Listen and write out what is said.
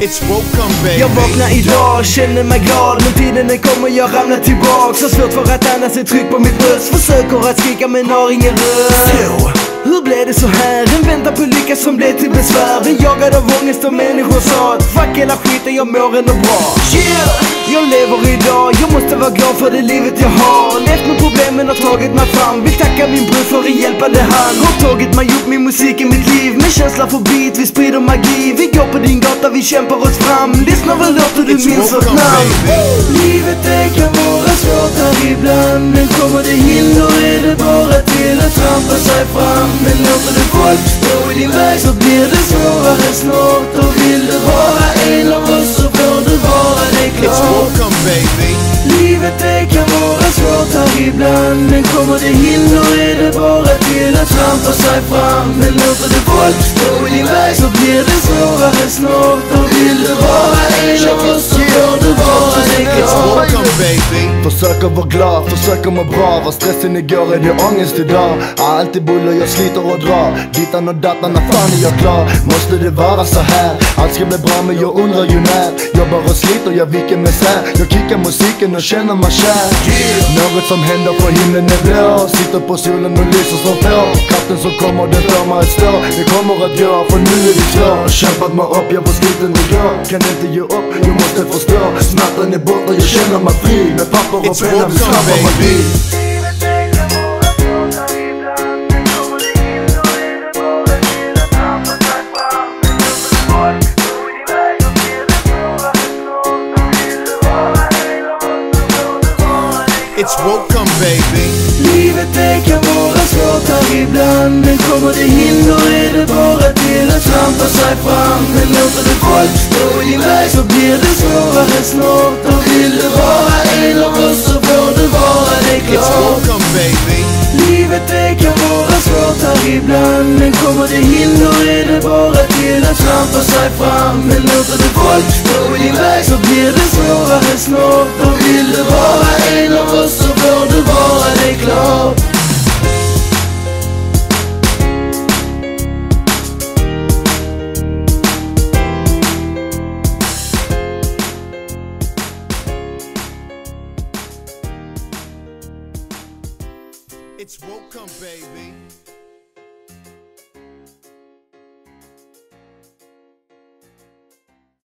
It's welcome baby. Jag vaknar idag, känner mig glad. Men tiden den kommer, jag ramlar tillbaks. Så svårt för att andas, ett tryck på mitt bröst. Försöker att skrika men har ingen röst. Så, hur blev det så här? En väntan på lycka som blev till besvär. En jagad av ångest och människor sa att fuck hela skiten, jag mår ändå bra. Yeah, jag lever idag, jag måste vara glad för det livet jag har. Levt med problemen och tagit mig fram. Vill tacka min bror för en hjälpande hand. Har tagit mig upp min musik i mitt liv. Med känsla för beat, vi sprider magi. Vi går på din gata, vi kämpar oss fram. Lyssna vad låter du minns vårt namn. Livet det kan vara svårt här ibland. Men kommer det hinder är det bara till att trampa sig fram. Men låter du folk stå i din väg så blir det svårare snart. Och vill du vara en av oss så får du vara det klart. It's welcome baby. Livet det kan vara svårt här ibland. Men kommer det hinder är det bara till att trampa sig fram. Men låter du folk stå i din väg så blir det svårare snart. Och vill du vara en av oss så får du vara det It's klart. welcome baby. Försöker vara glad, försöker må bra. Var stressen igår är det ångest idag. Alltid buller, jag sliter och drar. Dittan och dattan, när fan är jag klar? Måste det vara så här? Allt ska bli bra men jag undrar ju när. Jobbar och sliter, jag viker mig sär. Jag kickar musiken och känner mig kär. Något som händer för himlen är blå. Sitter på solen och lyser som få. Kraften som kommer, den får mig att stå. Det kommer att gå, för nu är det svårt. Kämpat mig upp, jag var sliten igår. Kan inte ge upp, jag måste förstå. Smärtan är borta, jag känner mig fri. Med papper och penna, vi snappar mig vid. It's welcome baby. Livet det kan vara svårt här ibland. Men kommer det hinder är det bara till att trampa sig fram. Men låter du folk stå i din väg så blir det svårare snart. Och vill du vara en av oss så får du vara det klart. It's welcome baby. Livet det kan vara svårt här ibland. Men kommer det hinder är det bara till att trampa sig fram. Men låter du folk stå i din väg så blir det svårare snart. Och vill du vara en av oss så får du vara det klart.